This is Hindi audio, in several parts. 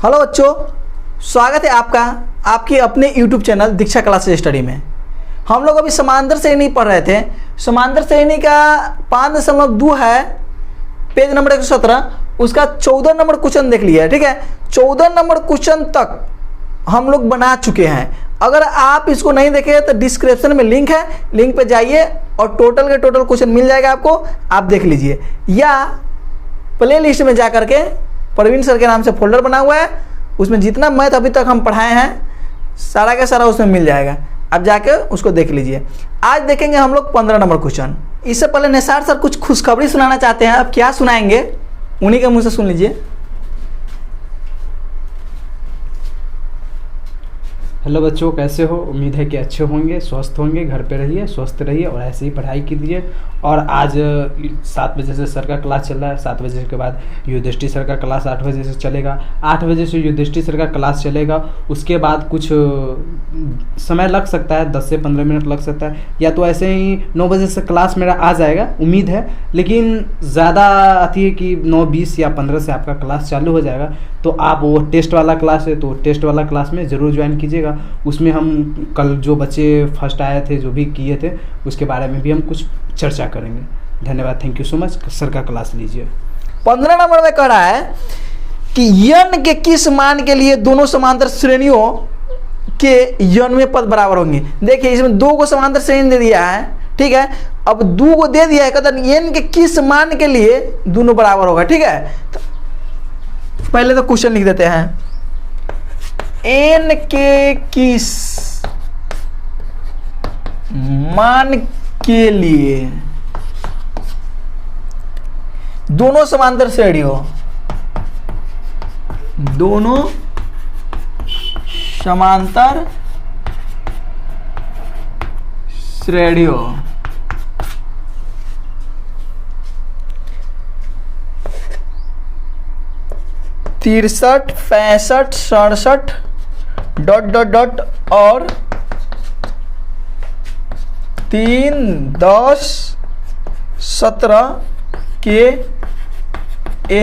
हेलो बच्चों, स्वागत है आपका आपके अपने YouTube चैनल दीक्षा क्लासेस स्टडी में। हम लोग अभी समांतर श्रेणी पढ़ रहे थे। समांतर श्रेणी का 5.2 है, पेज नंबर 117, उसका 14 नंबर क्वेश्चन देख लिया है। ठीक है, 14 नंबर क्वेश्चन तक हम लोग बना चुके हैं। अगर आप इसको नहीं देखे तो डिस्क्रिप्शन में लिंक है, लिंक पे जाइए और टोटल के टोटल क्वेश्चन मिल जाएगा आपको, आप देख लीजिए। या प्ले लिस्ट में जा करके प्रवीण सर के नाम से फोल्डर बना हुआ है, उसमें जितना मैथ अभी तक हम पढ़ाए हैं सारा का सारा उसमें मिल जाएगा, आप जाके उसको देख लीजिए। आज देखेंगे हम लोग 15 नंबर क्वेश्चन। इससे पहले निसार सर कुछ खुशखबरी सुनाना चाहते हैं, अब क्या सुनाएंगे उन्हीं के मुंह से सुन लीजिए। हेलो बच्चों, कैसे हो? उम्मीद है कि अच्छे होंगे, स्वस्थ होंगे। घर पे रहिए, स्वस्थ रहिए और ऐसे ही पढ़ाई कीजिए। और आज 7 बजे से सर का क्लास चल रहा है। 7 बजे के बाद युधिष्ठिर सर का क्लास 8 बजे से चलेगा। 8 बजे से युधिष्ठिर सर का क्लास चलेगा। उसके बाद कुछ समय लग सकता है, 10 से 15 मिनट लग सकता है, या तो ऐसे ही 9 बजे से क्लास मेरा आ जाएगा, उम्मीद है। लेकिन ज़्यादा आती है कि 9:20 या 15 से आपका क्लास चालू हो जाएगा। तो आप वो टेस्ट वाला क्लास है तो टेस्ट वाला क्लास में ज़रूर ज्वाइन कीजिएगा। उसमें हम कल जो बच्चे फर्स्ट आए थे, जो भी किए थे, उसके बारे में भी हम कुछ चर्चा करेंगे। धन्यवाद, thank you so much. Sir का क्लास लीजिए। 15 नंबर में कह रहा है कि यन के किस मान के लिए दोनों समांतर श्रेणियों के यनवे पद बराबर होंगे। देखिए इसमें 2 को समांतर श्रेणी दे दिया है, ठीक है। अब 2 को दे दिया है, कहता है एन के किस मान के लिए दोनों बराबर होगा। ठीक है, तो पहले तो क्वेश्चन लिख देते हैं। एन के किस मान के लिए दोनों समांतर श्रेणियों, दोनों समांतर श्रेणियों तिरसठ, 65, 67 ... और 3, 10, 17 के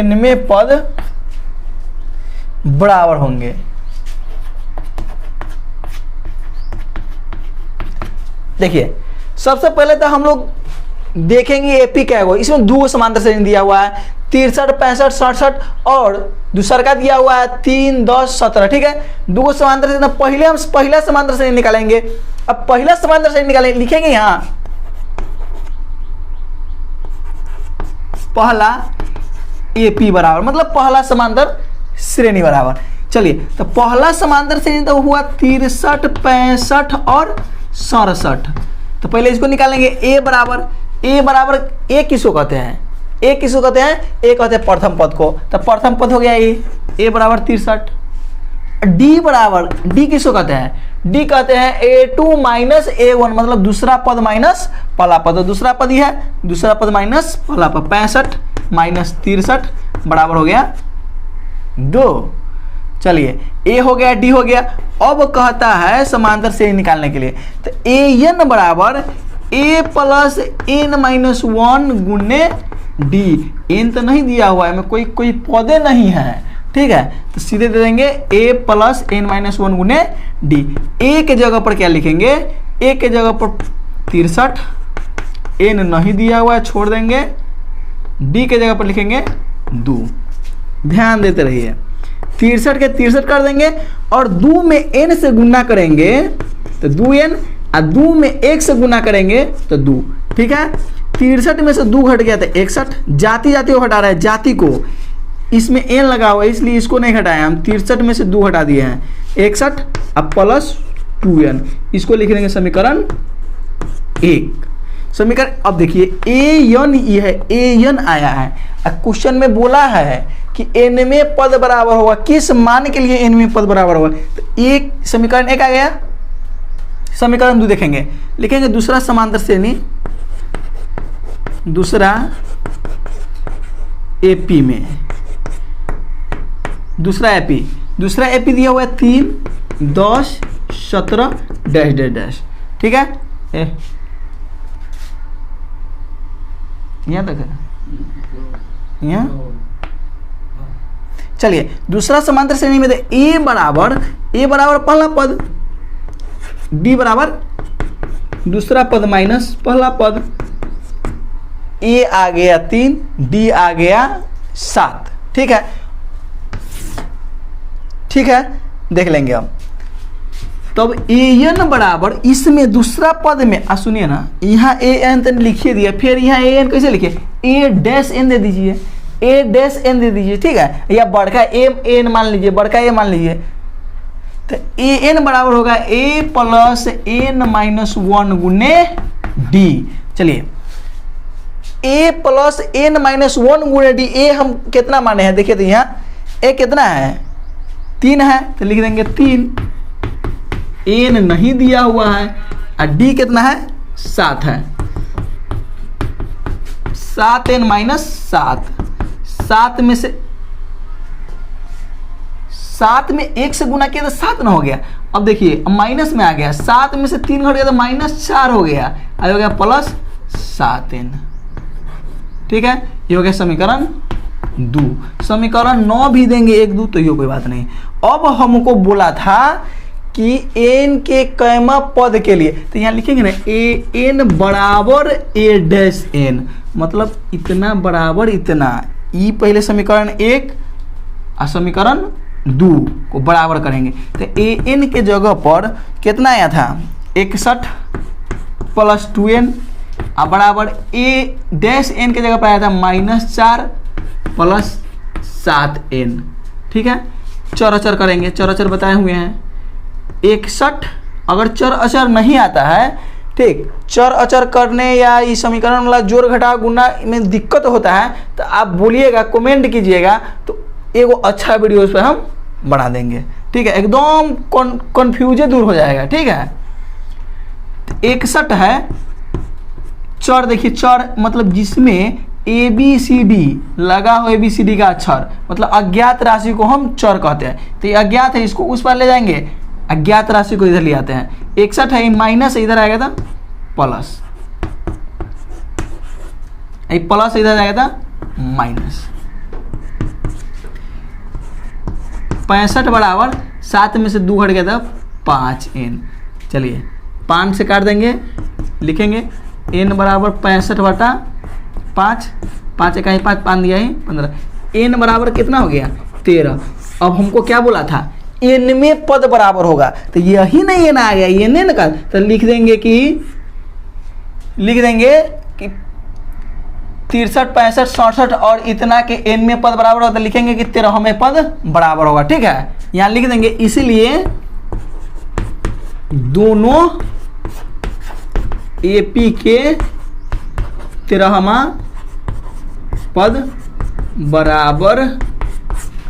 nवें पद बराबर होंगे। देखिए सबसे पहले तो हम लोग देखेंगे एपी क्या होगा। इसमें 2 समांतर श्रेणी दिया हुआ है, 63, 65, 67 और दूसरा का दिया हुआ है 3, 10, 17। ठीक है, 2 समांतर श्रेणी। पहले हम पहला समांतर श्रेणी निकालेंगे। अब पहला समांतर श्रेणी निकालेंगे, लिखेंगे यहां पहला एपी बराबर, मतलब पहला समांतर श्रेणी बराबर। चलिए, तो पहला समांतर श्रेणी तो हुआ 63, 65 और 67। तो पहले इसको निकालेंगे। ए बराबर ए किसको कहते हैं? ए किसको कहते हैं? ए कहते हैं प्रथम पद को। तो प्रथम पद हो गया ए बराबर 63। डी बराबर, डी किसको कहते हैं? डी कहते हैं A2 माइनस A1, मतलब दूसरा पद माइनस पहला पद। तो दूसरा पद ही है, दूसरा पद माइनस पहला पद। 65 माइनस 63 बराबर हो गया 2। चलिए, ए हो गया, डी हो गया। अब कहता है समांतर श्रेणी निकालने के लिए, तो एन बराबर ए प्लस एन माइनस 1 गुने डी। एन तो नहीं दिया हुआ है, में कोई पदे नहीं है। ठीक है, तो सीधे दे देंगे ए प्लस एन माइनस 1 गुने डी। ए के जगह पर क्या लिखेंगे? ए के जगह पर 63, एन नहीं दिया हुआ है, छोड़ देंगे। डी के जगह पर लिखेंगे 2। ध्यान देते रहिए, 63 के 63 कर देंगे और 2 में n से गुना करेंगे तो 2n, और 2 में 1 से गुना करेंगे तो 2। ठीक है, 63 में से 2 घट गया तो 61। जाति को हटा रहा है, जाति को। इसमें n लगा हुआ है इसलिए इसको नहीं घटाया हम। 63 में से 2 हटा दिए हैं, 61, अब प्लस 2n। इसको लिख देंगे समीकरण 1। समीकरण, अब देखिए एन, ये है एन आया है। क्वेश्चन में बोला है कि nवें पद बराबर होगा, किस मान के लिए nवें पद बराबर होगा। तो एक समीकरण 1 आ गया। समीकरण 2 देखेंगे, लिखेंगे दूसरा समांतर श्रेणी, दूसरा एपी में, दूसरा एपी दिया हुआ है 3, 10, 17 डैश डैश डैश। ठीक है, यहाँ तक है, यहाँ चलिए दूसरा समांतर श्रेणी में ए बराबर पहला पद, डी बराबर दूसरा पद माइनस पहला पद, ए आ गया 3, डी आ गया 7। ठीक है, ठीक है, देख लेंगे अब। तब ए एन बराबर इसमें दूसरा पद में सुनिए ना, यहाँ ए एन तो लिखिए दिया, फिर यहाँ ए एन कैसे लिखिए, ए डैश एन दे दीजिए, ए डैश एन दे दीजिए। ठीक है, या बड़का एम एन मान लीजिए, बड़का ए मान लीजिए, तो ए एन बराबर होगा ए प्लस एन माइनस 1 गुने डी। चलिए ए प्लस एन माइनस 1 गुने डी, ए हम कितना माने हैं देखिए, तो यहाँ ए कितना है 3 है, तो लिख देंगे 3, एन नहीं दिया हुआ है, और डी कितना है 7 है, 7n माइनस 7, 7 में से 7 में 1 से गुना किया तो 7 ना हो गया। अब देखिए अब माइनस में आ गया, 7 में से 3 घट गया तो माइनस 4 हो गया, अब हो गया प्लस 7n। ठीक है, ये हो गया समीकरण 2। समीकरण 9 भी देंगे 1 2, तो ये कोई बात नहीं। अब हमको बोला था कि एन के कैमा पद के लिए, तो यहाँ लिखेंगे ना ए एन बराबर ए डैश एन, मतलब इतना बराबर इतना, ई पहले समीकरण 1 और समीकरण 2 को बराबर करेंगे, तो ए एन के जगह पर कितना आया था 61 प्लस 2n, और बराबर ए डैश एन के जगह पर आया था -4 प्लस 7n। ठीक है, चर अचर करेंगे, चर अचर बताए हुए हैं 61। अगर चर अचर नहीं आता है, ठीक, चर अचर करने या इस समीकरण वाला जोड़ घटा गुना में दिक्कत होता है, तो आप बोलिएगा, कमेंट कीजिएगा, तो एगो अच्छा वीडियो उस पर हम बना देंगे। ठीक है, एकदम कन्फ्यूजन दूर हो जाएगा। ठीक है, 61 है, चर देखिए, चर मतलब जिसमें ABCD लगा हो, ABCD का अक्षर, मतलब अज्ञात राशि को हम चर कहते हैं। तो ये अज्ञात है, इसको उस पर ले जाएंगे, अज्ञात राशि को इधर ले आते हैं। 61 है, माइनस इधर आएगा था प्लस, प्लस इधर आएगा था माइनस। 65 बराबर 7 में से 2 घट गया था 5n। चलिए 5 से काट देंगे, लिखेंगे n बराबर 65/5, 5 इकाई 5, 5 दिया है 15, n बराबर कितना हो गया 13। अब हमको क्या बोला था, n में पद बराबर होगा, तो यही नहीं n आ गया, ये n का, तो लिख देंगे कि 63, 65, 67 और इतना के n में पद बराबर होगा, तो लिखेंगे कि 13 में पद बराबर होगा। ठीक है, यहाँ लिख देंगे, इसीलिए दोनों AP के 13वां पद बराबर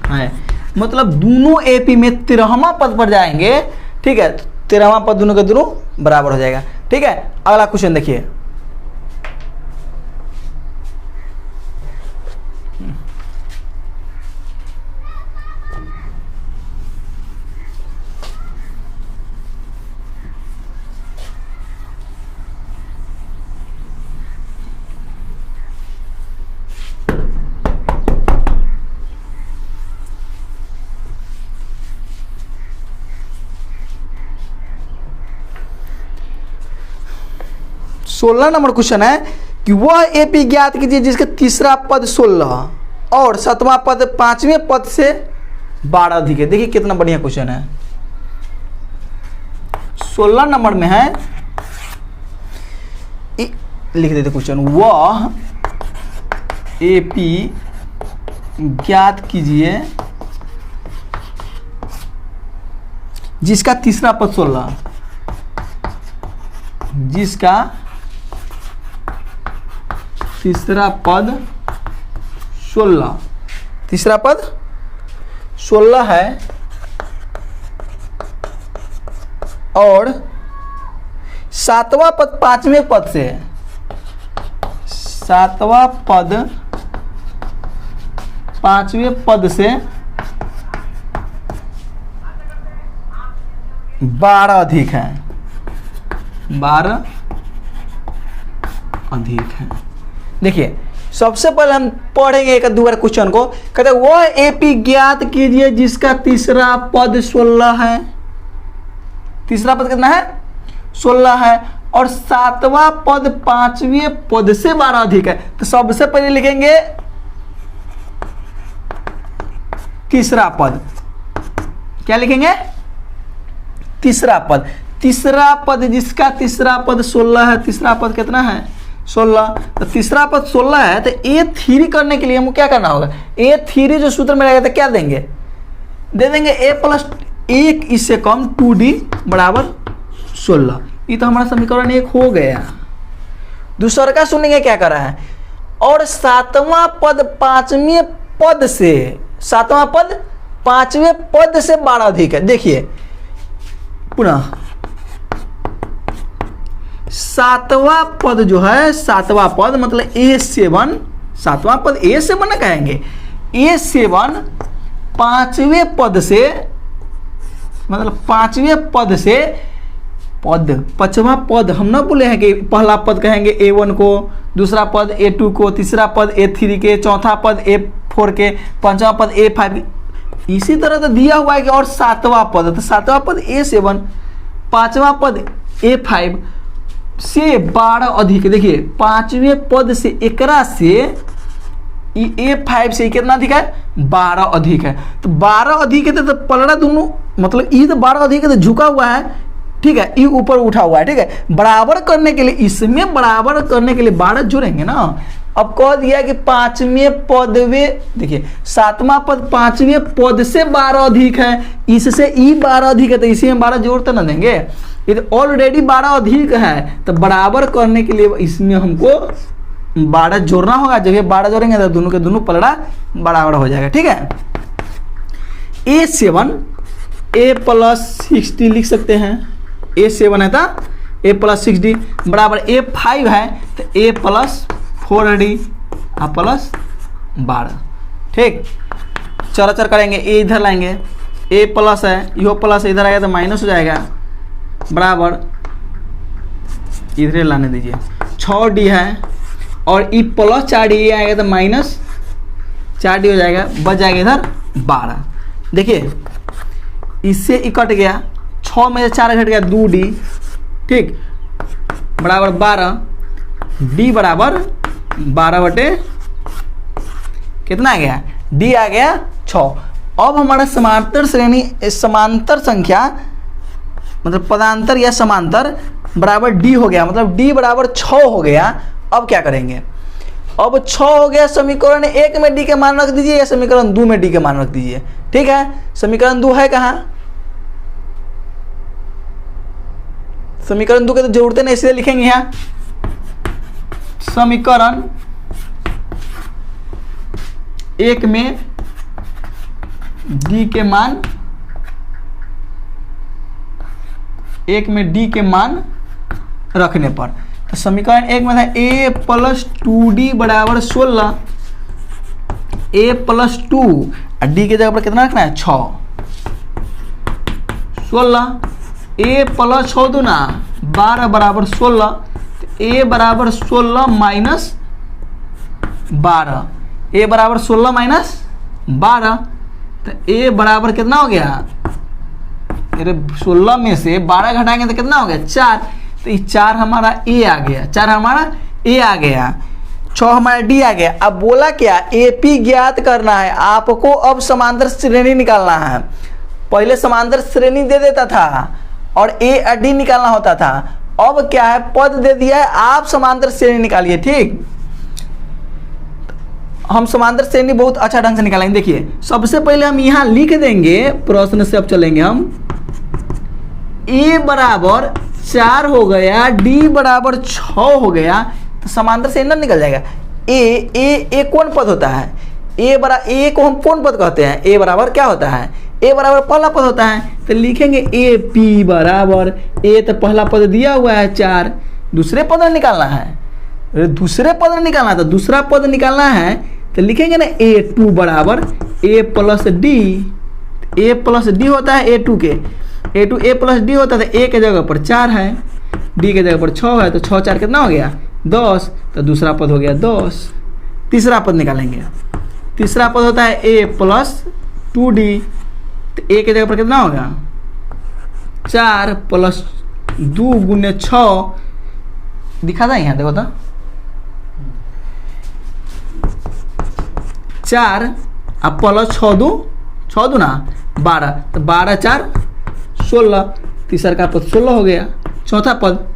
है, मतलब दोनों AP में 13वां पद पर जाएंगे। ठीक है, 13वां पद दोनों के दोनों बराबर हो जाएगा। ठीक है, अगला क्वेश्चन देखिए, सोलह नंबर क्वेश्चन है कि वह AP ज्ञात कीजिए जिसका तीसरा पद 16 और 7वां पद 5वें पद से 12 अधिक है। देखिए कितना बढ़िया क्वेश्चन है। 16 नंबर में है, लिख देते क्वेश्चन, वह AP ज्ञात कीजिए जिसका तीसरा पद 16, जिसका तीसरा पद 16, तीसरा पद 16 है और 7वां पद 5वें पद से है, 7वां पद 5वें पद से 12 अधिक है, 12 अधिक है। देखिए सबसे पहले हम पढ़ेंगे एक दो बार क्वेश्चन को। कहते हैं वह एपी ज्ञात कीजिए जिसका तीसरा पद 16 है। तीसरा पद कितना है? 16 है और सातवां पद पांचवें पद से 12 अधिक है। तो सबसे पहले लिखेंगे तीसरा पद। क्या लिखेंगे? तीसरा पद। तीसरा पद जिसका तीसरा पद 16 है। तीसरा पद कितना है? 16। तो तीसरा पद 16 है तो A3 करने के लिए हमको क्या करना होगा? A3 जो सूत्र में रहेगा तो क्या देंगे? दे देंगे A+1 इससे कम 2D बराबर 16। ये तो हमारा समीकरण 1 हो गया। दूसरा का सुनेंगे क्या कर रहा है? और सातवां पद पांचवें पद से, सातवां पद पांचवें पद से 12 अधिक है। देखिए पुनः सातवां पद जो है, सातवां पद मतलब A7, सातवां पद A7 ना कहेंगे। A7 पांचवें पद से, मतलब पांचवें पद से पद, पांचवा पद हम ना बोले हैं कि पहला पद कहेंगे A1 को, दूसरा पद A2 को, तीसरा पद A3 के, चौथा पद A4 के, पांचवा पद A5। इसी तरह तो दिया हुआ है कि और सातवां पद, तो सातवां पद A7, पांचवा पद A5 से 12 अधिक। देखिए पांचवें पद से एकरा से A5 से कितना अधिक है? 12 अधिक है। तो 12 अधिक है तो पलड़ा दोनों, मतलब ये तो 12 अधिक है तो झुका हुआ है, ठीक है, ये ऊपर उठा हुआ है, ठीक है। बराबर करने के लिए, इसमें बराबर करने के लिए 12 जोड़ेंगे ना। अब कह दिया कि पांचवें पद में, देखिए सातवां पद पांचवें पद से 12 अधिक है, इससे ई 12 अधिक है तो इसी में 12 जोड़ तो ना देंगे। ये तो ऑलरेडी 12 अधिक है तो बराबर करने के लिए इसमें हमको 12 जोड़ना होगा। जब ये 12 जोड़ेंगे तो दोनों के दोनों पलड़ा बराबर हो जाएगा, ठीक है। A7 A+60 लिख सकते हैं। A7 है तो A+60 बराबर A5 है तो A+4D +12, ठीक। चौराचर करेंगे, A इधर लाएंगे, A प्लस है, यो प्लस इधर आएगा तो माइनस हो जाएगा, बराबर इधर लाने दीजिए 6D है और ई प्लस 4D आएगा तो माइनस 4D हो जाएगा, बच जाएगा इधर 12। देखिए इससे ई कट गया, 6 में से 4 घट गया 2D, ठीक, बराबर 12। D बराबर 12 कितना आ गया? D आ गया 6। अब हमारा समांतर श्रेणी, समांतर संख्या मतलब पदांतर या समांतर बराबर D हो गया, मतलब D बराबर 6 हो गया। अब क्या करेंगे? अब 6 हो गया, समीकरण 1 में D के मान रख दीजिए या समीकरण 2 में D के मान रख दीजिए, ठीक है। समीकरण 2 है कहाँ? समीकरण 2 के तो जरूरत नहीं, इसलिए लिखेंगे यहाँ समीकरण 1 में D के मान, 1 में D के मान रखने पर, तो समीकरण 1 में था A+2D बराबर 16, A+2 और D के जगह पर कितना रखना है? 6, 16, A+6 दूना 12 बराबर 16, तो A बराबर 16 माइनस 12, A बराबर 16 माइनस 12, तो A बराबर कितना हो गया? अरे 16 में से 12 घटाएंगे तो कितना हो गया? 4। तो ये 4 हमारा A आ गया, 4 हमारा A आ गया, 6 हमारा D आ गया। अब बोला क्या? AP ज्ञात करना है आपको। अब समांतर श्रेणी निकालना है। पहले समांतर श्रेणी दे देता था और A और D निकालना होता था। अब क्या है? पद दे दिया है, आप समांतर श्रेणी निकालिए, ठीक। हम समांतर श्रेणी बहुत अच्छा ढंग से निकालेंगे। देखिए सबसे पहले हम यहाँ लिख देंगे, प्रश्न से अब चलेंगे हम। A बराबर 4 हो गया, D बराबर 6 हो गया, तो समांतर श्रेणी निकल जाएगा। A कौन पद होता है? A को हम कौन पद कहते हैं? A बराबर क्या होता है? A बराबर पहला पद होता है, तो लिखेंगे AP बराबर, A तो पहला पद दिया हुआ है 4, दूसरे पद निकालना है, दूसरे पद निकालना है, तो दूसरा पद निकालना है तो लिखेंगे ना A2 बराबर A+D। A+D होता है A2 के, A2 A+D होता है, तो A के जगह पर 4 है, D के जगह पर 6 है, तो 6 4 कितना हो गया? 10, तो दूसरा पद हो गया 10। तीसरा पद निकालेंगे। तीसरा पद होता है a प्लस 2d, तो a के जगह पर कितना होगा 4 प्लस 2 गुने 6, दिखा था यहाँ देखो तो 4 अब प्लस 6 दो ना 12, तो 12 4 16, तीसरा का पद 16 हो गया। चौथा पद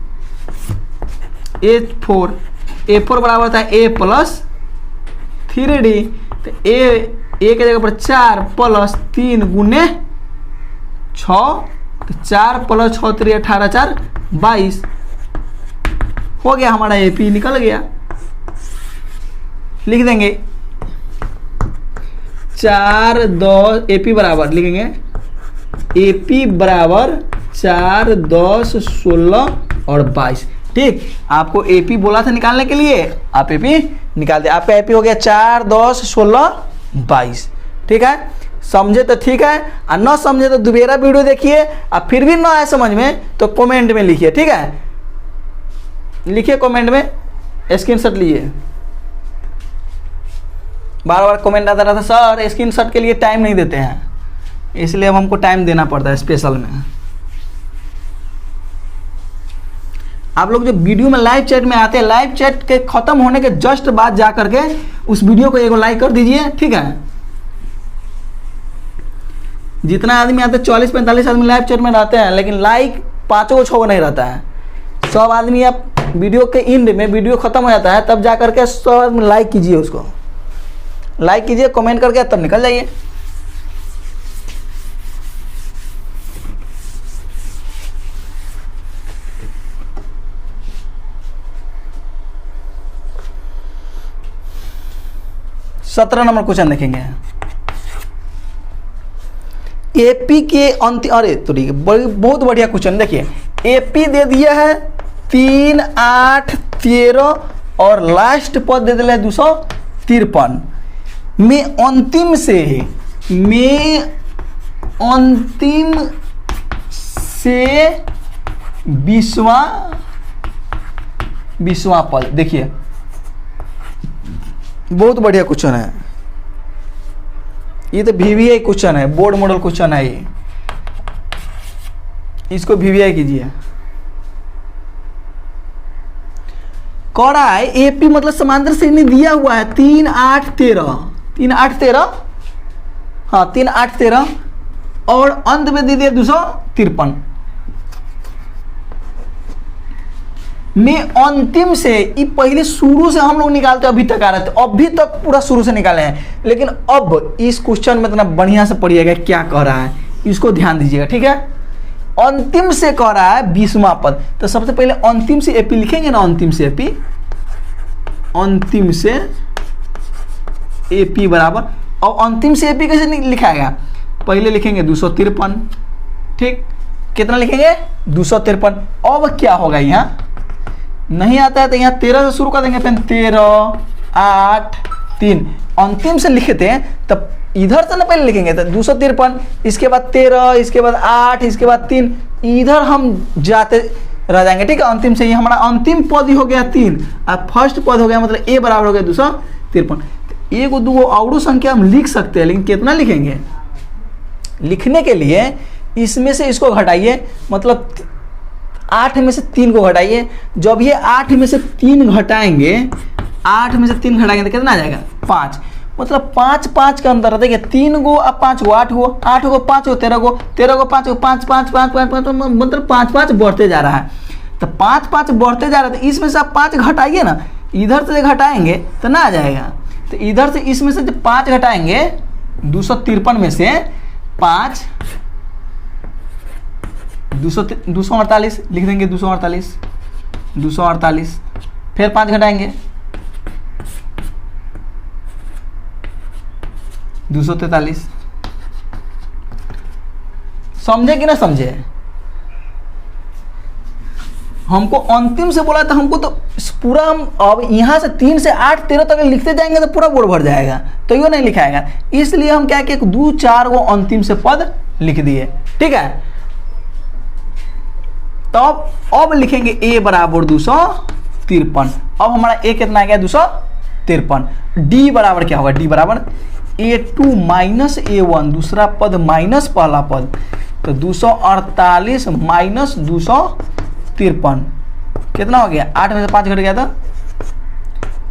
a4 बराबर होता है a प्लस 3d, तो a के जगह पर 4 प्लस 3 गुने 6, तो 4 प्लस 6 3 18 4 22 हो गया, हमारा AP निकल गया। लिख देंगे 4 10 AP बराबर लिखेंगे AP बराबर 4 10 16 और 22। ठीक, आपको AP बोला था निकालने के लिए, आप AP निकाल दे। आपका AP हो गया 4 10 16 22। ठीक है, समझे तो ठीक है, और न समझे तो दोबारा वीडियो देखिए, और फिर भी ना आए समझ में तो कमेंट में लिखिए। ठीक है, लिखिए कमेंट में, स्क्रीनशॉट लीजिए। बार बार कमेंट आता रहता सर स्क्रीनशॉट के लिए टाइम नहीं देते हैं, इसलिए अब हमको टाइम देना पड़ता है स्पेशल में। आप लोग जो वीडियो में लाइव चैट में आते हैं, लाइव चैट के खत्म होने के जस्ट बाद जा करके उस वीडियो को एगो लाइक कर दीजिए। ठीक है, जितना आदमी आते हैं 40-45 आदमी लाइव चैट में रहते हैं, लेकिन लाइक 5-6 नहीं रहता है। सब आदमी आप वीडियो के एंड में वीडियो खत्म हो जाता है तब जा करके सब आदमी लाइक कीजिए, उसको लाइक कीजिए, कमेंट करके तब निकल जाइए। सत्रह नंबर क्वेश्चन देखेंगे। एपी के अंतिम, अरे तो ठीक है, बहुत बढ़िया क्वेश्चन। देखिए एपी दे दिया है 3 8 13 और लास्ट पद दे दिया है 253 में अंतिम से 20वां पद। देखिए बहुत बढ़िया क्वेश्चन है ये, तो VVI क्वेश्चन है, बोर्ड मॉडल क्वेश्चन है ये, इसको VVI कीजिए। कौड़ा एपी मतलब समांतर श्रेणी दिया हुआ है 3 8 13 3 8 13, हाँ 3 8 13 और अंत में दे दिया 253 में अंतिम से। ये पहले शुरू से हम लोग निकालते अभी तक आ रहे थे, अभी तक पूरा शुरू से निकाले हैं, लेकिन अब इस क्वेश्चन में इतना बढ़िया से पढ़िएगा क्या कह रहा है, इसको ध्यान दीजिएगा। ठीक है, अंतिम से कह रहा है 20वां पद, तो सबसे पहले अंतिम से एपी लिखेंगे ना, अंतिम से एपी, अंतिम से एपी बराबर, और अंतिम से एपी कैसे लिखाएगा, पहले लिखेंगे 253। ठीक, कितना लिखेंगे 253। अब क्या होगा, यहाँ नहीं आता है तो यहाँ 13 से शुरू कर देंगे, फिर 13 8 3 अंतिम से लिखते हैं, तब इधर से ना पहले लिखेंगे तो 253, इसके बाद 13, इसके बाद 8, इसके बाद 3, इधर हम जाते रह जाएंगे। ठीक है, अंतिम से ये हमारा अंतिम पद ही हो गया 3 और फर्स्ट पद हो गया, मतलब ए बराबर हो गया 253। एक दो और संख्या हम लिख सकते हैं, लेकिन कितना लिखेंगे, लिखने के लिए इसमें से इसको घटाइए, मतलब 8 में से 3 को घटाइए। जब ये 8 में से 3 घटाएंगे, 8 में से 3 घटाएंगे तो कितना आ जाएगा 5, मतलब 5 5 का अंतर देखिए, 3 गो अब 5 गो 8 गो 8 गो 5 गो 13 गो 13 गो 5 गो 5 5 5 5 5 मतलब 5 5 बढ़ते जा रहा है। तो 5 5 बढ़ते जा रहा है, तो इसमें से आप 5 घटाइए ना, इधर से घटाएंगे तो ना आ जाएगा, तो इधर से इसमें से जब 5 घटाएंगे 253 में से 5 248 लिख देंगे, 248 फिर 5 घटाएंगे 243। समझे कि ना समझे, हमको अंतिम से बोला था, हमको तो पूरा हम अब यहाँ से 3 से 8 13 तक लिखते जाएंगे तो पूरा बोर्ड भर जाएगा, तो ये नहीं लिखाएगा, इसलिए हम क्या कि 2 4 वो अंतिम से पद लिख दिए। ठीक है, तो अब लिखेंगे a बराबर 253। अब हमारा a कितना आ गया 53। डी बराबर क्या होगा, डी बराबर A2 माइनस A1, दूसरा पद माइनस पहला पद, तो 248 माइनस 253 कितना हो गया, 8 में से 5 घट गया था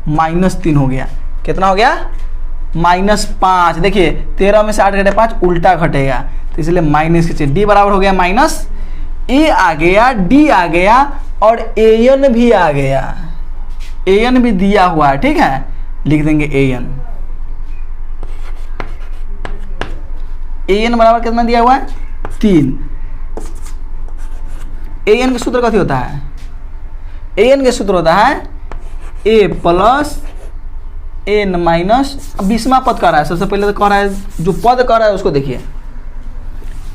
-3 हो गया, कितना हो गया -5। देखिए 13 में से 8 घटे 5 उल्टा घटेगा, तो इसलिए माइनस के डी बराबर हो गया माइनस, ए आ गया, डी आ गया और एन भी आ गया, एन भी दिया हुआ है, ठीक है, लिख देंगे एन। एन बराबर कितना दिया हुआ है 3। एन का सूत्र कथी होता है, एन का सूत्र होता है ए प्लस एन माइनस, 20वां पद कर रहा है, सबसे पहले तो कह रहा है जो पद कर रहा है उसको देखिए,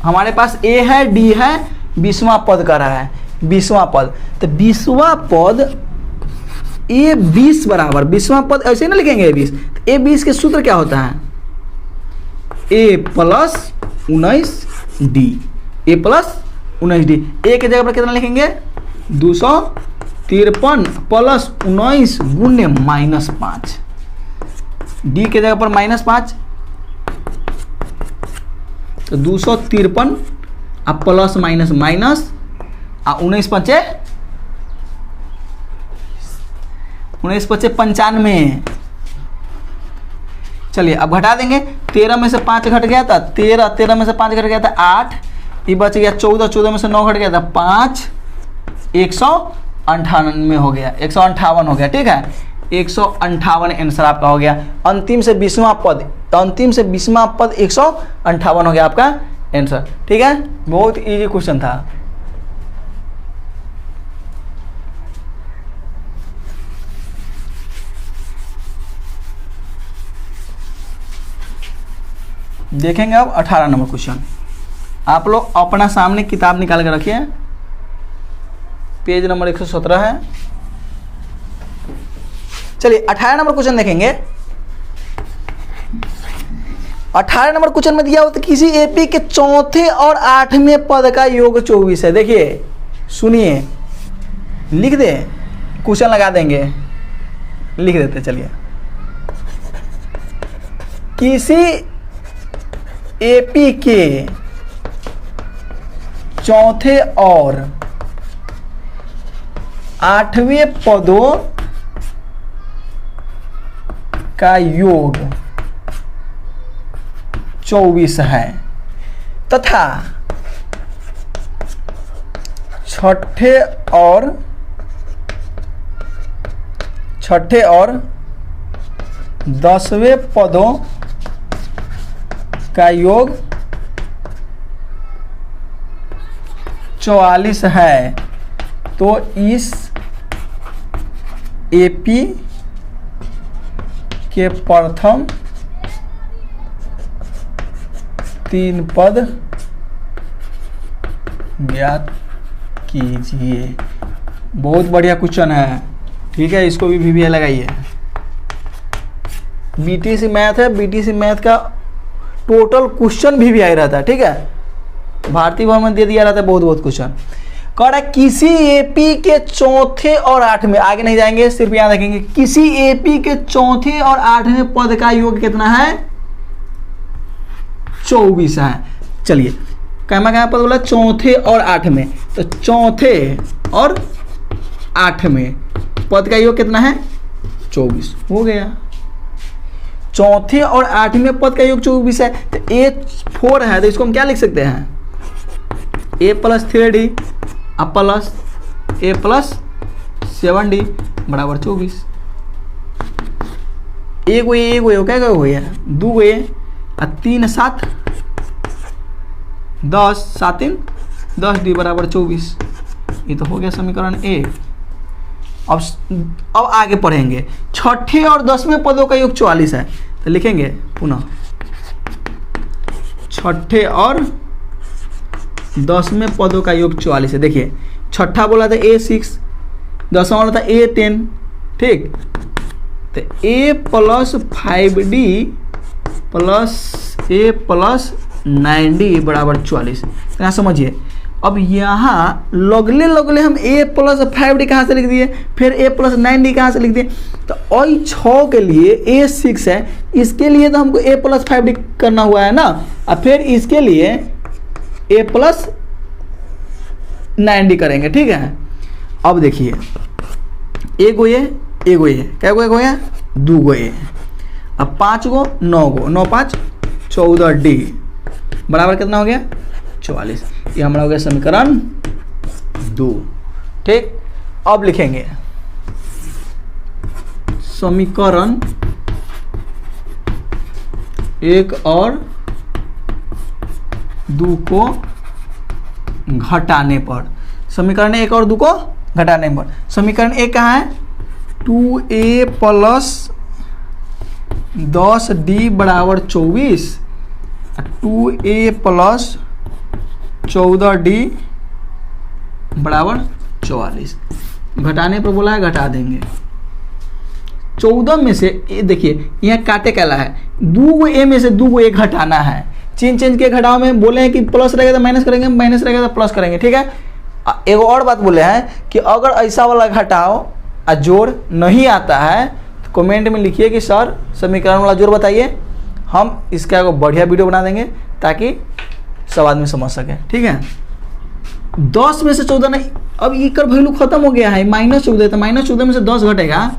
हमारे पास ए है डी है, 20वां पद कर रहा है, 20वां पद, तो 20वां पद ए 20 बराबर, 20वां पद ऐसे ना लिखेंगे A20, तो A20 के सूत्र क्या होता है ए प्लस 19 डी, ए प्लस 19 डी, ए के जगह पर कितना लिखेंगे 253 प्लस 19 गुणे -5, डी के जगह पर -5, तो 253 अब प्लस माइनस माइनस, 19 पचे 95। चलिए अब घटा देंगे, 13 में से 5 घट गया था 13 में से 5 घट गया था 8, ये बच गया 14 में से 9 घट गया था 5, 198 हो गया, 158 हो गया, ठीक है, 158 आंसर आपका हो गया। अंतिम से 20वां पद, तो अंतिम से 20वां पद 158 हो गया आपका आंसर, ठीक है, बहुत इजी क्वेश्चन था। देखेंगे अब 18 नंबर क्वेश्चन, आप लोग अपना सामने किताब निकाल कर रखिए, पेज नंबर 117 है। चलिए 18 नंबर क्वेश्चन देखेंगे। 18 नंबर क्वेश्चन में दिया हो तो किसी एपी के चौथे और 8वें पद का योग 24 है। देखिए सुनिए, लिख दे, क्वेश्चन लगा देंगे, लिख देते। चलिए, किसी एपी के चौथे और 8वें पदों का योग 24 है तथा छठे और 10वें पदों का योग 44 है, तो इस एपी के प्रथम 3 पद ज्ञात कीजिए। बहुत बढ़िया क्वेश्चन है, ठीक है, इसको भी VBA लगाइए। BTC मैथ है, BTC मैथ का टोटल क्वेश्चन VBA रहता है, ठीक है, भारतीय भवन में दे दिया रहता है बहुत क्वेश्चन। कह रहा है किसी एपी के चौथे और 8वें, आगे नहीं जाएंगे, सिर्फ यहां देखेंगे, किसी एपी के चौथे और 8वें पद का योग कितना है 24 है। चलिए, कहाँ पद बोला, चौथे और 8वें, तो चौथे और 8वें पद का योग कितना है 24 हो गया। चौथे और 8वें पद का योग 24 है, तो A4 है, तो इसको हम क्या लिख सकते हैं, A प्लस 3D अब प्लस A प्लस 7D बराबर 24। एक वो क्या हो गया, 2 गो A, 3 7 10 7 10D बराबर 24। ये तो हो गया समीकरण A। अब आगे पढ़ेंगे, छठे और 10वें पदों का योग 44 है, तो लिखेंगे पुनः छठे और 10वें पदों का योग 44 है। देखिए, छठा बोला था A6, 10वां बोला था A10, ठीक, तो A plus 5D plus A plus 9D बराबर 44। यहाँ समझिए, अब यहाँ लगले लगले हम a प्लस 5d कहाँ से लिख दिए, फिर a प्लस 9d कहाँ से लिख दिए। तो और 6 के लिए a 6 है, इसके लिए तो हमको a प्लस 5d करना हुआ है ना, और फिर इसके लिए a प्लस 9d करेंगे, ठीक है। अब देखिए एगो ये क्या गो एगो ये 2 गो ये, अब 5 गो 9 गो, 9 5 14d बराबर कितना हो गया 44। ये हमारा हो गया समीकरण 2, ठीक। अब लिखेंगे समीकरण 1 और 2 को घटाने पर, समीकरण 1 और 2 को घटाने पर, समीकरण 1 कहाँ है 2a प्लस 10d बराबर 24, 2a प्लस 14d बराबर 44। घटाने पर बोला है, घटा देंगे। 14 में से ये देखिए यहाँ काटे कैला है, 2 ए में से 2 ए घटाना है। चेंज के घटाव में बोले हैं कि प्लस रहेगा तो माइनस करेंगे, माइनस रहेगा तो प्लस करेंगे, ठीक है। एक और बात बोले हैं कि अगर ऐसा वाला घटाव और जोड़ नहीं आता है तो कमेंट में लिखिए कि सर समीकरण वाला जोड़ बताइए, हम इसका एक बढ़िया वीडियो बना देंगे ताकि सब आदमी समझ सके, ठीक है। 10 में से 14 नहीं, अब ये कर वैल्यू खत्म हो गया है, -14, तो -14 में से 10 घटेगा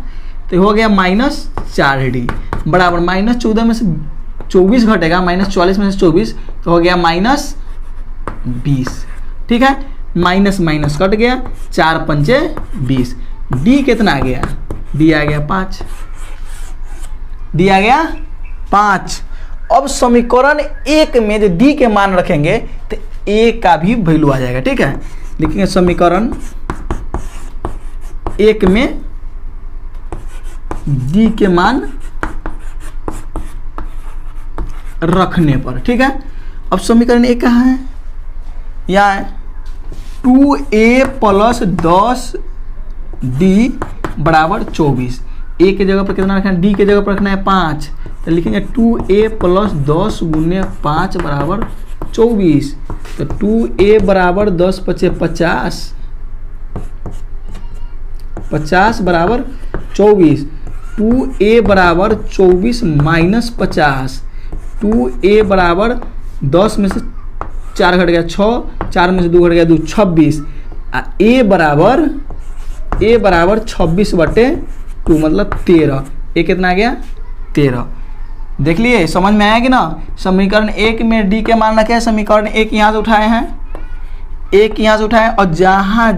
तो हो गया -4d बराबर -14 में से 24 घटेगा, -44 में से 24 तो हो गया -20, ठीक है। माइनस माइनस कट गया, 4 पंचे 20, d कितना आ गया, d आ गया 5, d आ गया 5। अब समीकरण 1 में जो d के मान रखेंगे तो a का भी वैल्यू आ जाएगा, ठीक है। लिखेंगे समीकरण 1 में d के मान रखने पर, ठीक है। अब समीकरण 1 कहाँ है, यहाँ है 2a प्लस 10d बराबर 24। a के जगह पर कितना रखना है, d के जगह पर रखना है 5, तो लिखेंगे 2a प्लस 10 गुने 5 बराबर 24। तो 2a बराबर 10 पचे 50, 50 बराबर 24, 2a बराबर 24 माइनस 50, 2a बराबर 10 में से 4 घट गया 6, 4 में से 2 घट गया 2, 26। a बराबर 26 बटे 2 मतलब 13। a कितना आ गया 13। देख लिए, समझ में आया कि ना। समीकरण 1 में d के मान रखे हैं, समीकरण 1 यहाँ से उठाए हैं, 1 यहाँ से उठाए, और जहाँ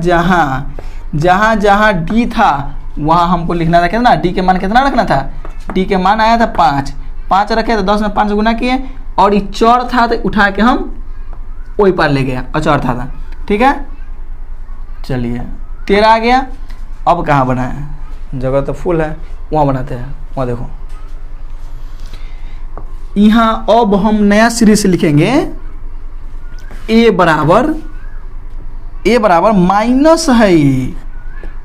जहाँ d था वहाँ हमको लिखना था कितना, d के मान कितना रखना था, d के मान आया था 5 रखे तो 10 में 5 गुना किए, और ये चौर था तो उठा के हम वही पार ले गया, और चौर था, ठीक है। चलिए 13 आ गया। अब कहाँ बनाए, जगह तो फुल है, वहाँ बनाते हैं, वहाँ देखो। यहाँ अब हम नया सीरीज से लिखेंगे a बराबर माइनस है,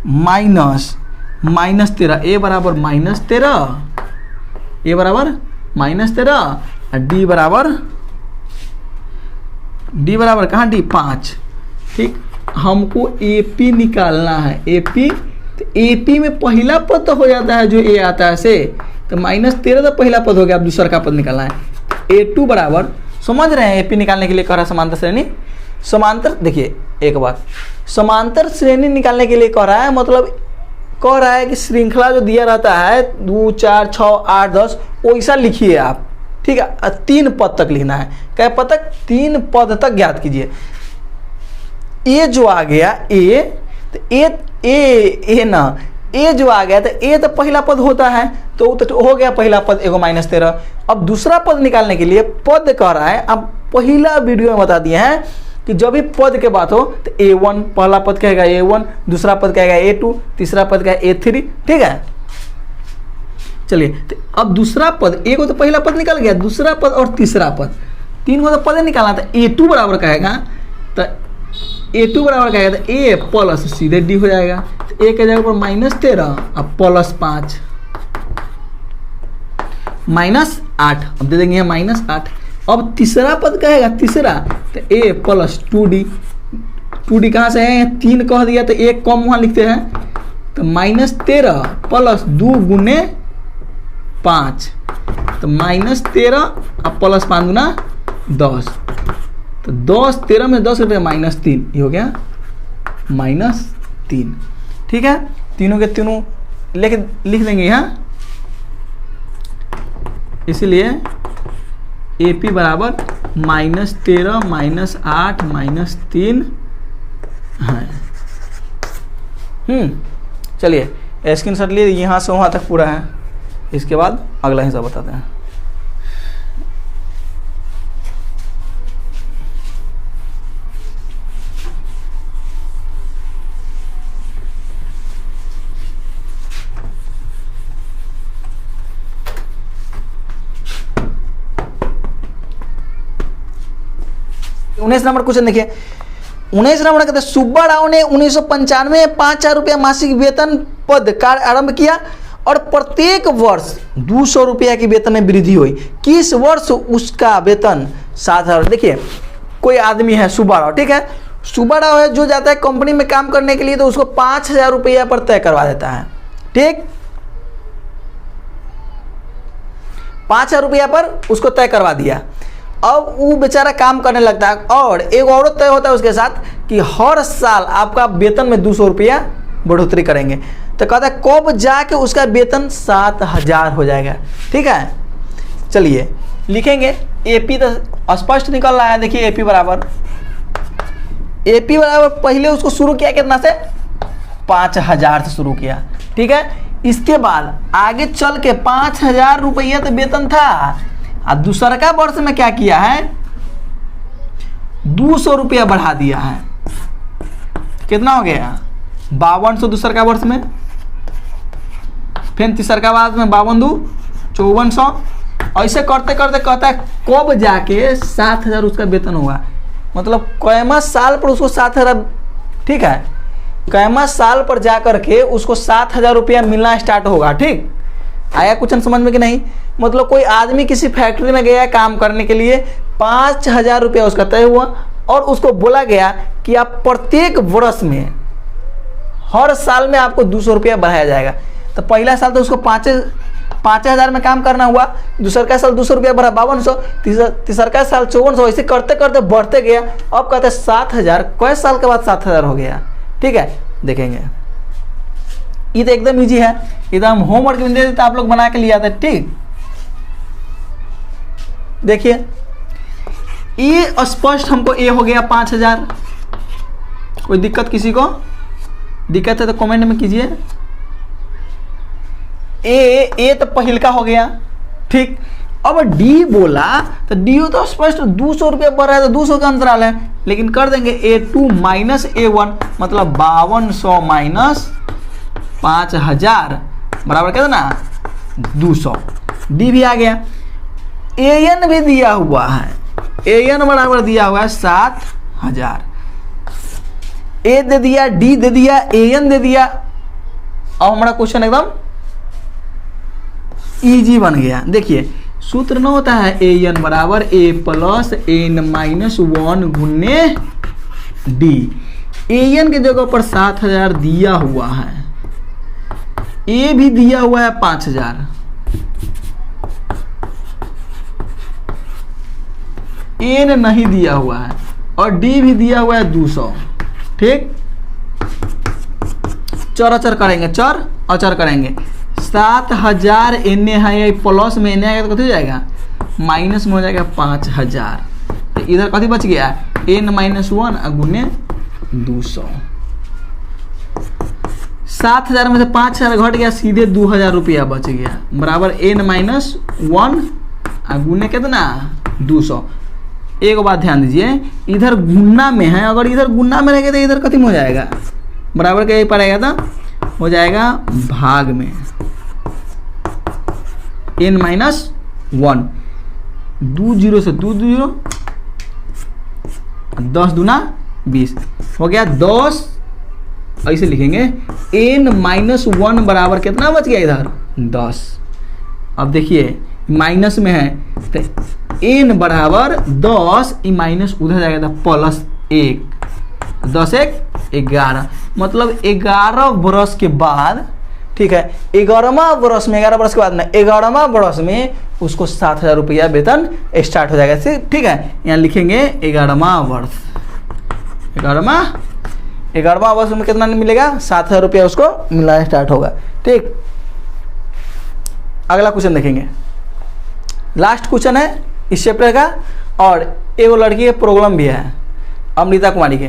-13, a बराबर -13, a बराबर -13, और d बराबर कहाँ d 5, ठीक। हमको AP निकालना है, AP, तो AP में पहला पद तो हो जाता है जो a आता है से, तो -13 तो पहला पद हो गया, अब दूसरा का पद निकालना है। A2 बराबर, समझ रहे हैं, AP निकालने के लिए कह रहा है समांतर श्रेणी, समांतर, देखिए एक बात, समांतर श्रेणी निकालने के लिए कह रहा है, मतलब कह रहा है कि श्रृंखला जो दिया रहता है 2 4 6 8 10 वैसा लिखिए आप, ठीक है। 3 पद तक लिखना है, क्या पद तक, 3 पद तक ज्ञात कीजिए। ए जो आ गया ए, तो ए ना, ए जो आ गया तो ए तो पहला पद होता है, तो हो गया पहला पद एगो -13। अब दूसरा पद निकालने के लिए पद कह रहा है, अब पहला वीडियो में बता दिए हैं कि जब भी पद के बात हो तो a1 पहला पद कहेगा a1, दूसरा पद कहेगा a2, तीसरा पद कहेगा a3, ठीक है। चलिए तो अब दूसरा पद, एक को तो पहला पद निकल गया, दूसरा पद और तीसरा पद, 3 को तो पद निकालना था। a2 बराबर कहेगा तो a2 बराबर कहेगा तो a प्लस सीधे d हो जाएगा, तो a के जगह पर -13 अब +5 -8, अब दे देंगे -8। अब तीसरा पद कहेगा, तीसरा तो a प्लस 2d 2D कहाँ से है, 3 कह दिया तो 1 कम वहाँ लिखते हैं, तो -13 प्लस 2 गुने 5, तो -13 अब प्लस 5 गुना 10, तो 10 13 में 10 कटेगा -3, ये हो गया -3। ठीक है, तीनों के तीनों लिख देंगे यहाँ, इसलिए AP बराबर -13 -8 -3 है। चलिए स्क्रीनशॉट लिए, यहाँ से वहाँ तक पूरा है, इसके बाद अगला हिस्सा बताते हैं। उन्नीस नंबर क्वेश्चन देखिए, 19 नंबर कहते हैं सुब्बा राव ने 1995 में 5,000 रुपया मासिक वेतन पद कार्य आरंभ किया और प्रत्येक वर्ष 200 रुपया की वेतन में वृद्धि हुई। किस वर्ष उसका वेतन 7,000। देखिए कोई आदमी है सुब्बा राव, ठीक है, सुब्बा राव है जो जाता है कंपनी में काम करने के लिए, तो उसको 5,000 रुपया पर तय करवा देता है। ठीक, 5,000 रुपया पर उसको तय करवा दिया। अब वो बेचारा काम करने लगता है और एक और तय होता है उसके साथ कि हर साल आपका वेतन में 200 रुपया बढ़ोतरी करेंगे। तो कहता है कब जाके उसका वेतन 7,000 हो जाएगा। ठीक है, चलिए लिखेंगे। AP तो स्पष्ट निकल रहा है। देखिए AP बराबर पहले उसको शुरू किया कितना से, 5,000 से शुरू किया। ठीक है, इसके बाद आगे चल के 5,000 रुपया तो वेतन था, अब दूसरा का वर्ष में क्या किया है, 200 रुपया बढ़ा दिया है। कितना हो गया, 5200 दूसरा का वर्ष में, फिर तीसरा का वर्ष में 52 5400, ऐसे करते करते कहता है कब जाके 7,000 उसका वेतन होगा। मतलब कैमा साल पर उसको 7,000, ठीक है, कैमा साल पर जाकर के उसको 7,000 रुपया मिलना स्टार्ट होगा। ठीक, आया क्वेश्चन समझ में कि नहीं। मतलब कोई आदमी किसी फैक्ट्री में गया काम करने के लिए, 5,000 रुपया उसका तय हुआ और उसको बोला गया कि आप प्रत्येक वर्ष में हर साल में आपको 200 रुपया बढ़ाया जाएगा। तो पहला साल तो उसको 5,000 में काम करना हुआ, दूसरा का साल 200 रुपया बढ़ा 5200, तीसरा का साल 5400, ऐसे करते करते बढ़ते गया। अब कहते हैं 7,000, कई साल के बाद 7,000 हो गया। ठीक है, देखेंगे ये तो एकदम इजी है, इधर हम होमवर्क में दे देते आप लोग बना के लिए आते। ठीक, देखिए ये स्पष्ट हमको ए हो गया 5,000। कोई दिक्कत किसी को दिक्कत है तो कमेंट में कीजिए। ए तो पहिल का हो गया। ठीक, अब डी बोला तो डी तो स्पष्ट 200 रुपया बढ़ रहा है, तो 200 का अंतराल है, लेकिन कर देंगे A2 माइनस A1, मतलब 5200 माइनस 5,000 बराबर क्या ना 200। डी भी आ गया। AN भी दिया हुआ है, AN बराबर दिया हुआ है 7,000। ए दे दिया, डी दे दिया, AN दे दिया। अब हमारा क्वेश्चन एकदम इजी बन गया। देखिए सूत्र न होता है AN बराबर A प्लस N माइनस 1 गुने डी। AN के जगह पर 7,000 दिया हुआ है, ए भी दिया हुआ है 5,000, एन नहीं दिया हुआ है, और डी भी दिया हुआ है 200। ठीक, चर अचर करेंगे, चर अचर करेंगे। 7,000 एन है, प्लस में एन आएगा तो कथी हो जाएगा, माइनस में हो जाएगा 5,000। तो इधर कथी बच गया, एन माइनस 1 गुने 200। 7,000 में से 5,000 घट गया, सीधे 2,000 रुपया बच गया, बराबर एन माइनस 1 गुने कितना 200। एक बात ध्यान दीजिए, इधर गुना में है, अगर इधर गुना में रहेगा तो इधर कथी में हो जाएगा, बराबर क्या पड़ेगा, था हो जाएगा भाग में n माइनस 1। 2 0 से 2 0, 10 दूना 20 हो गया 10। ऐसे लिखेंगे n माइनस 1 बराबर कितना बच गया इधर 10। अब देखिए माइनस में है तो n बराबर 10, माइनस उधर जाएगा था +1, 10 एक 11, मतलब 11 बरस के बाद, ठीक है, 11वां वर्ष में, 11 वर्ष के बाद में 11वां वर्ष में उसको 7,000 रुपया वेतन स्टार्ट हो जाएगा। ठीक है, यहाँ लिखेंगे 11वां वर्ष, 11वां वर्ष में कितना मिलेगा, 7,000 रुपया उसको मिलना स्टार्ट होगा। ठीक, अगला क्वेश्चन देखेंगे, लास्ट क्वेश्चन है इस चैप्टर का, और एक लड़की के प्रॉब्लम भी है, अमृता कुमारी के।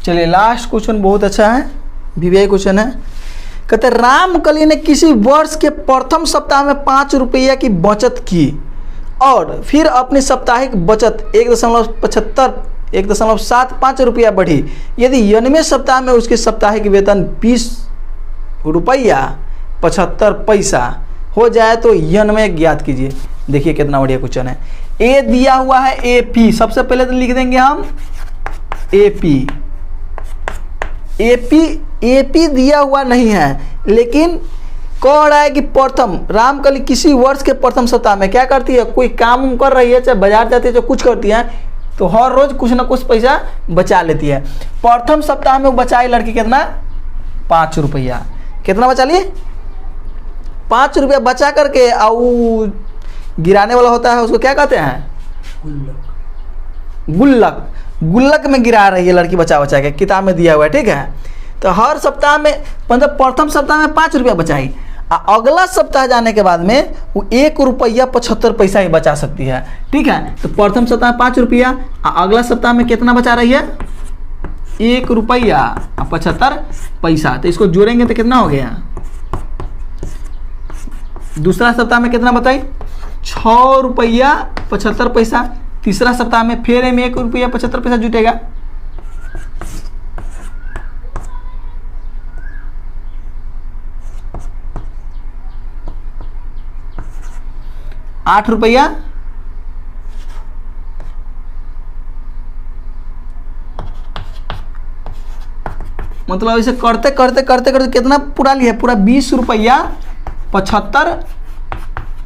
चलिए, लास्ट क्वेश्चन बहुत अच्छा है, वीवीआई क्वेश्चन है। कहते रामकली ने किसी वर्ष के प्रथम सप्ताह में 5 रुपया की बचत की और फिर अपनी साप्ताहिक बचत 1.75 रुपया बढ़ी। यदि 90वें सप्ताह में उसके साप्ताहिक वेतन 20 रुपया 75 पैसा हो जाए तो 90 ज्ञात कीजिए। देखिए कितना बढ़िया क्वेश्चन है। ए दिया हुआ है AP, सबसे पहले तो लिख देंगे हम AP दिया हुआ नहीं है, लेकिन कह रहा है कि प्रथम रामकली किसी वर्ष के प्रथम सप्ताह में क्या करती है, कोई काम कर रही है, चाहे बाजार जाती है, चाहे कुछ करती है, तो हर रोज कुछ ना कुछ पैसा बचा लेती है। प्रथम सप्ताह में वो बचाई लड़की कितना, 5 रुपया। कितना बचा लिए, 5 रुपया बचा करके, और गिराने वाला होता है उसको क्या कहते हैं, गुल्लक। गुल्लक में गिरा रही है लड़की बचा बचा के, किताब में दिया हुआ है। ठीक है, तो हर सप्ताह में, मतलब प्रथम सप्ताह में 5 रुपया बचाई, अगला सप्ताह जाने के बाद में वो 1 रुपया 75 पैसा ही बचा सकती है। ठीक है, तो प्रथम सप्ताह में 5 रुपया, अगला सप्ताह में कितना बचा रही है, 1 रुपया 75 पैसा। तो इसको जोड़ेंगे तो कितना हो गया, दूसरा सप्ताह में कितना बताई, 6 रुपया 75 पैसा। तीसरा सप्ताह में फिर 1 रुपया 75 पैसा जुटेगा। ₹8 मतलब इसे करते करते करते करते कितना पूरा लिया, पूरा 20 रुपया 75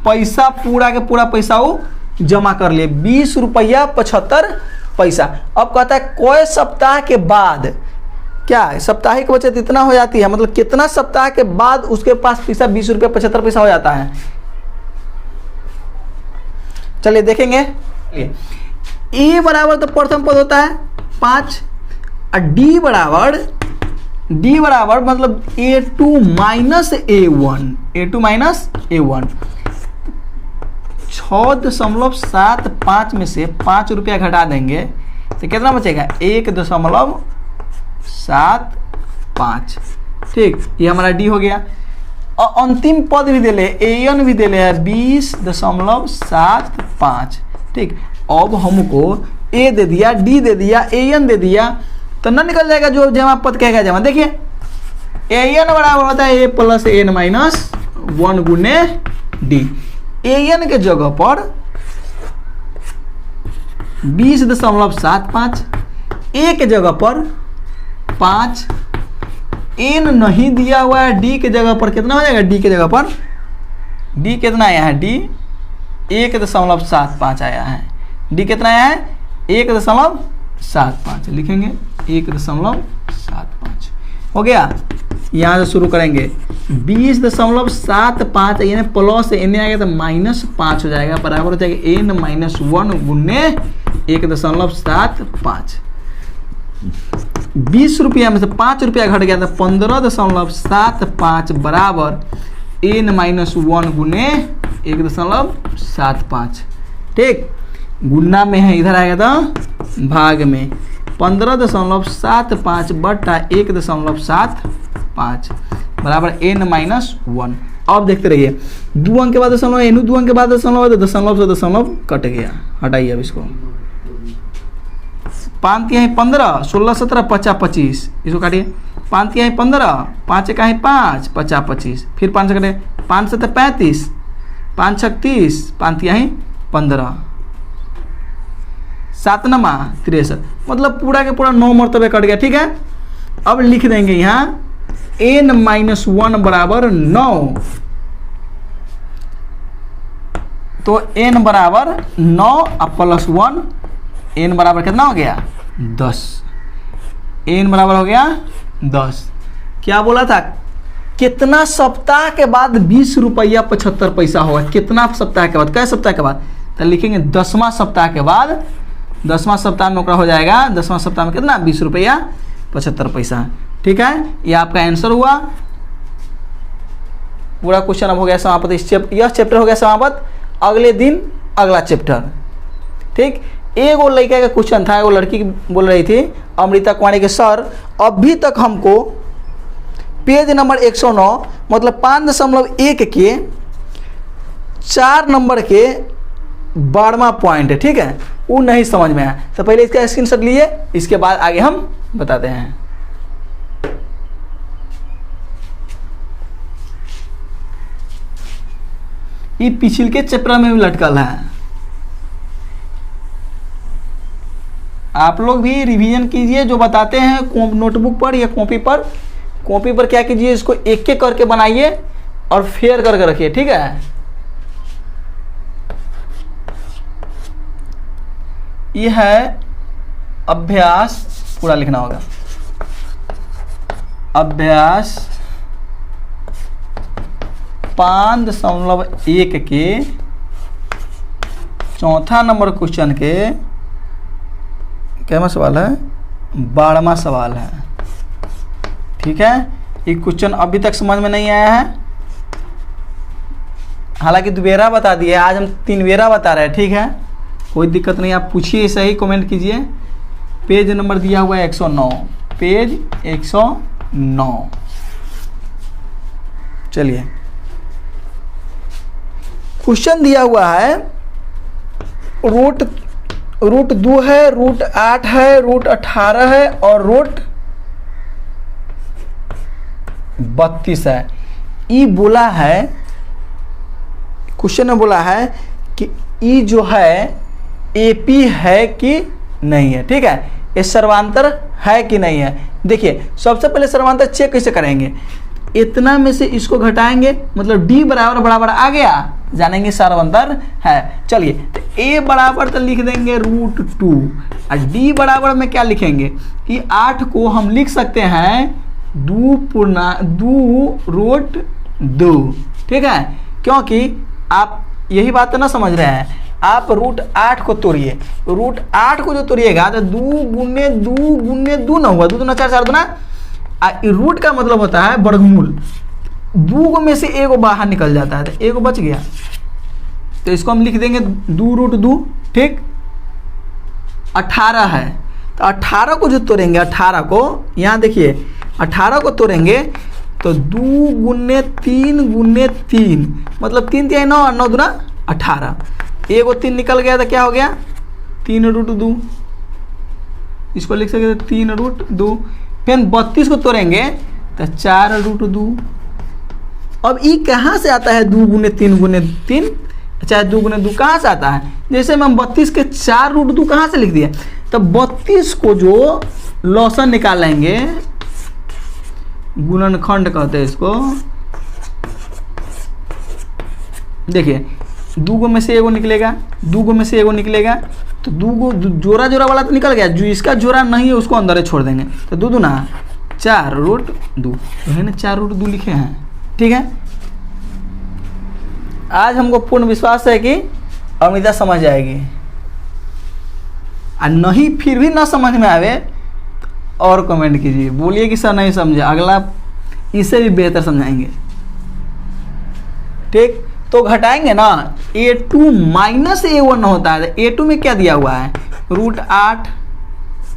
पैसा, पूरा के पूरा पैसा वो जमा कर लिए, 20 रुपया 75 पैसा। अब कहता है कोई सप्ताह के बाद, क्या साप्ताहिक बचत इतना हो जाती है, मतलब कितना सप्ताह के बाद उसके पास पैसा 20 रुपया 75 पैसा हो जाता है। चलिए देखेंगे, ए बराबर तो प्रथम पद होता है 5, और डी बराबर मतलब A2 minus A1, A2 minus A1। 6.75 में से 5 रुपया घटा देंगे तो कितना बचेगा, 1.75। ठीक, ये हमारा डी हो गया। और अंतिम पद भी दिले, AN भी दिले है 20.75। ठीक, अब हमको A दे दिया, D दे दिया, AN दे दिया, तो ना निकल जाएगा जो जमा पद कहेगा जमा। देखिए AN बराबर होता है A प्लस N माइनस 1 गुने D। AN के जगह पर 20.75, A के जगह पर 5, N नहीं दिया हुआ है, D के जगह पर कितना हो जाएगा, D के जगह पर D कितना आया है, D 1.75 आया है। D कितना आया है, 1.75 लिखेंगे, 1.75 हो गया। यहाँ से शुरू करेंगे, 20.75 यानी प्लस एन आ गया तो -5 हो जाएगा, बराबर हो जाएगा n-1 गुने 1.75। 20 रुपया में से 5 रुपया घट गया तो 15.75 बराबर n-1 गुने 1.75। ठीक, गुना में है, इधर आएगा तो भाग में, 15.75 बटा 1.75 बराबर n-1। अब देखते रहिए, 2 अंक के बाद दशमलव, एनू 2 अंक के बाद दशमलव, तो दशमलव से दशमलव कट गया, हटाइए अब इसको। 5 है 15, 16 17 50 25, इसको काटिए, 5 तिया है 15, 5 का है 5, 50 25, फिर 5 से कटे 5 से 35, 5 6 30, 5 तिया है 15, 7 नमा 63, मतलब पूरा के पूरा 9 मरतबे कट गया। ठीक है, अब लिख देंगे यहाँ n-1 बराबर 9, तो n बराबर 9 और प्लस 1, n बराबर कितना हो गया 10, n बराबर हो गया 10। क्या बोला था, कितना सप्ताह के बाद 20 रुपया 75 पैसा होगा, कितना सप्ताह के बाद, कै सप्ताह के बाद, तो लिखेंगे 10वां सप्ताह के बाद, 10वां सप्ताह में ओकरा हो जाएगा, 10वां सप्ताह में कितना 20 रुपया 75 पैसा। ठीक है, ये आपका आंसर हुआ। पूरा क्वेश्चन अब हो गया समाप्त, यह चैप्टर हो गया समाप्त। अगले दिन अगला चैप्टर। ठीक, एगो लड़का का क्वेश्चन था, एगो लड़की बोल रही थी अमृता कुमारी के सर अभी तक हमको पेज नंबर 109 मतलब 5.1 के 4 नंबर के 12वां पॉइंट है, ठीक है, वो नहीं समझ में आया। तो पहले इसका स्क्रीनशॉट लिए, इसके बाद आगे हम बताते हैं। ये पिछले के चैप्टर में भी लटकल है, आप लोग भी रिवीजन कीजिए जो बताते हैं नोटबुक पर या कॉपी पर। कॉपी पर क्या कीजिए, इसको एक एक करके बनाइए और फेयर करके रखिए। ठीक है, यह है अभ्यास, पूरा लिखना होगा, अभ्यास 5.1 के 4था नंबर क्वेश्चन के क्या सवाल है, 12वां सवाल है। ठीक है, ये क्वेश्चन अभी तक समझ में नहीं आया है, हालांकि दुबेरा बता दिया, आज हम 3 बेरा बता रहे हैं। ठीक है, कोई दिक्कत नहीं, आप पूछिए, सही कमेंट कीजिए। पेज नंबर दिया हुआ है 109, पेज 109। चलिए, क्वेश्चन दिया हुआ है रूट 2 है, रूट 8 है, रूट 18 है और रूट 32 है। ई बोला है, क्वेश्चन में बोला है कि ई जो है एपी है कि नहीं है। ठीक है, ये सर्वांतर है कि नहीं है। देखिए, सबसे पहले सर्वांतर चेक कैसे करेंगे, इतना में से इसको घटाएंगे, मतलब डी बराबर बराबर आ गया, जानेंगे सर्वांतर है। चलिए, तो ए बराबर तो लिख देंगे रूट 2 और डी बराबर में क्या लिखेंगे कि 8 को हम लिख सकते हैं 2 रूट 2। ठीक है, क्योंकि आप यही बात तो ना समझ रहे हैं, आप रूट 8 को तोड़िए, रूट 8 को जो तोड़िएगा तो 2 गुने 2 ना हुआ, 2 दूना 4 4 दूना, रूट का मतलब होता है वर्गमूल, 2 में से एगो बाहर निकल जाता है तो एगो बच गया, तो इसको हम लिख देंगे 2 रूट 2। ठीक, 18 है, तो 18 को जो तोड़ेंगे, 18 को यहाँ देखिए, 18 को तोड़ेंगे तो 2 गुने 3 मतलब 3 तिहाई 9, 9 दूना 18, एगो 3 निकल गया तो क्या हो गया 3 रूट 2, इसको लिख सकते 3 रूट 2। फिर 32 को तोड़ेंगे तो 4 रूट 2। अब ई कहाँ से आता है 2 गुने 3, चाहे 2 गुने 2 कहाँ से आता है, जैसे मैं 32 के 4 रूट 2 कहाँ से लिख दिए, तो 32 को जो लॉसन निकालेंगे, गुणनखंड कहते हैं इसको। देखिए, 2 में से एगो निकलेगा, 2 में से एगो निकलेगा, तो 2 जोड़ा वाला तो निकल गया, जो इसका जोड़ा नहीं है उसको अंदर छोड़ देंगे, तो 2 दूना 4 रूट 2, तो है ना 4 रूट 2 लिखे हैं। ठीक है, आज हमको पूर्ण विश्वास है कि अमृता समझ जाएगी, और नहीं फिर भी ना समझ में आवे और कमेंट कीजिए, बोलिए कि सर नहीं समझे, अगला इससे भी बेहतर समझाएंगे। ठीक, तो घटाएंगे ना, a2 माइनस a1 होता है, a2 में क्या दिया हुआ है रूट 8,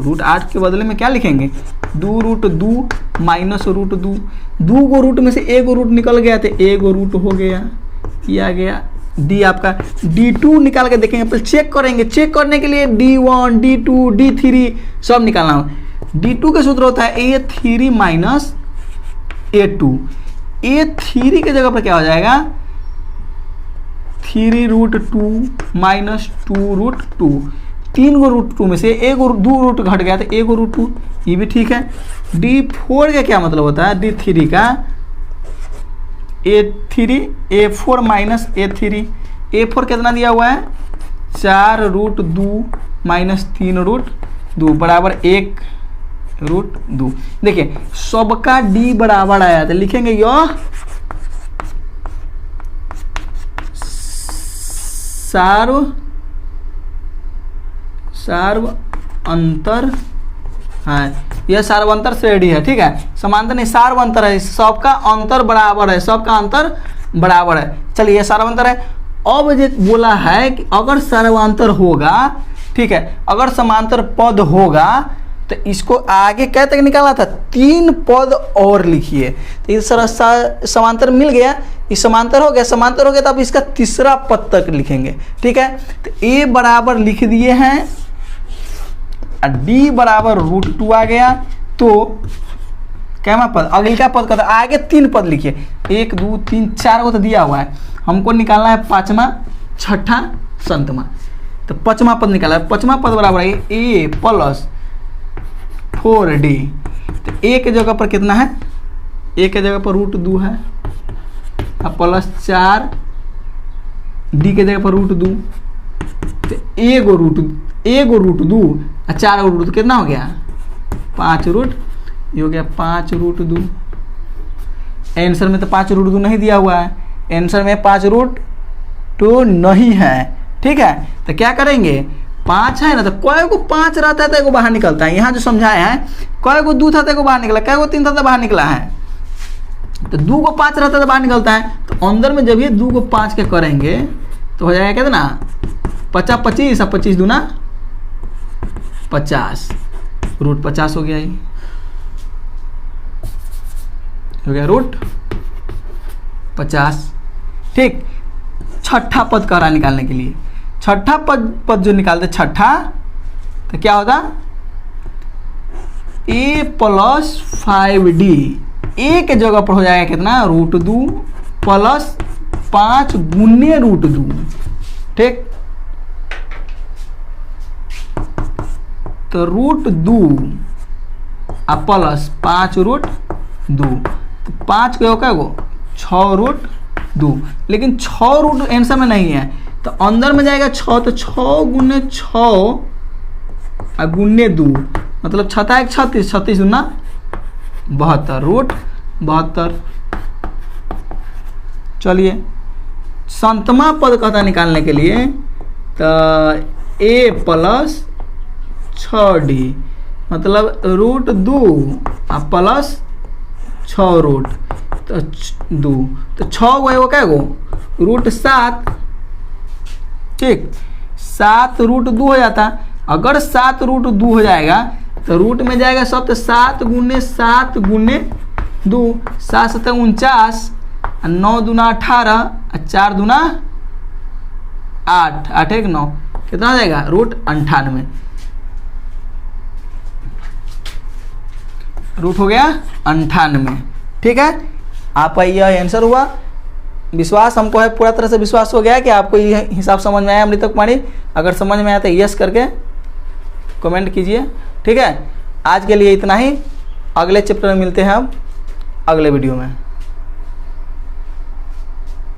रूट 8 के बदले में क्या लिखेंगे 2 रूट 2 माइनस रूट 2, 2 को रूट में से एगो रूट निकल गया तो एगो रूट हो गया, ये आ गया। डी आपका d2 निकाल के देखेंगे, पहले चेक करेंगे, चेक करने के लिए d1 d2 d3 सब निकालना हो। D2 का सूत्र होता है A3 माइनस A2। A3 के जगह पर क्या हो जाएगा 3√2 माइनस 2√2। 3 को √2 में से एक और 2 रूट घट गया तो 1 √2, ये भी ठीक है। D4 का क्या मतलब होता है D3 का A4 माइनस A3। A4 कितना दिया हुआ है 4√2 माइनस 3√2 बराबर 1√2। देखिए सबका D बराबर आया तो लिखेंगे यह सार्वअंतर है, यह सार्वअंतर श्रेणी है। ठीक है, समांतर नहीं सार्वअंतर है, सबका अंतर बराबर है, सबका अंतर बराबर है। चलिए यह सार्वअंतर है। अब ये बोला है कि अगर सार्वअंतर होगा, ठीक है, अगर समांतर पद होगा तो इसको आगे क्या तक निकालना था 3 पद और लिखिए। तो इस तरह समांतर मिल गया, इस समांतर हो गया, समांतर हो गया तो अब इसका तीसरा पद तक लिखेंगे। ठीक है, तो A बराबर लिख दिए हैं, D बराबर √2 आ गया। तो क्या पद अगले का पद का आगे 3 पद लिखिए, 1 2 3 4 को तो दिया हुआ है, हमको निकालना है 5वां 6ठा 7वां। तो 5वां पद निकाला है, 5वां पद बराबर है A प्लस 4D। तो A के जगह पर कितना है, A के जगह पर √2 है अब प्लस 4, D के जगह पर √2। तो A को √2 और 4 को √2 कितना हो गया 5 ये हो गया 5√2। आंसर में तो 5√2 नहीं दिया हुआ है, आंसर में 5√2 नहीं है। ठीक है, तो क्या करेंगे 5 है ना, तो कई को 5 रहता है तो एगो बाहर निकलता है। यहाँ जो समझाया है कई को 2 था तो एगो बाहर निकला, कई को 3 था तो बाहर निकला है। तो 2 को 5 रहता है तो बाहर निकलता है। तो अंदर में जब ये 2 को 5 के करेंगे तो हो जाएगा कितना 50 25 और 25 दूना 50, √50 हो गया, ये हो गया √50। ठीक, छठा पद कह रहा निकालने के लिए, छठा पद जो निकालते छठा तो क्या होगा A प्लस 5D। A के जगह पर हो जाएगा कितना √2 प्लस 5 गुने √2। ठीक, तो √2 और प्लस 5√2, तो 5 के क्या गो 6√2, लेकिन 6 आंसर में नहीं है तो अंदर में जाएगा 6, तो 6 गुने 6 और गुने 2 मतलब 6 1 36, 36 दूना 72, √72। चलिए 7वां पद कहता निकालने के लिए तो A प्लस 6D मतलब √2 और प्लस 6 तो 2, तो 6 वो क्या गो √7। ठीक, 7√2 हो जाता। अगर 7√2 हो जाएगा तो रूट में जाएगा सब, तो 7 गुने 7 गुने 2, 7 7 49, 9 दूना 18 और 4 दूना 8, 8 1 9, कितना हो जाएगा √98। रूट हो गया 98। ठीक है, आपका यह आंसर हुआ। विश्वास हमको है, पूरा तरह से विश्वास हो गया कि आपको ये हिसाब समझ में आया अमृतक कुमारी। अगर समझ में आया तो यस करके कमेंट कीजिए। ठीक है, आज के लिए इतना ही, अगले चैप्टर में मिलते हैं अब अगले वीडियो में।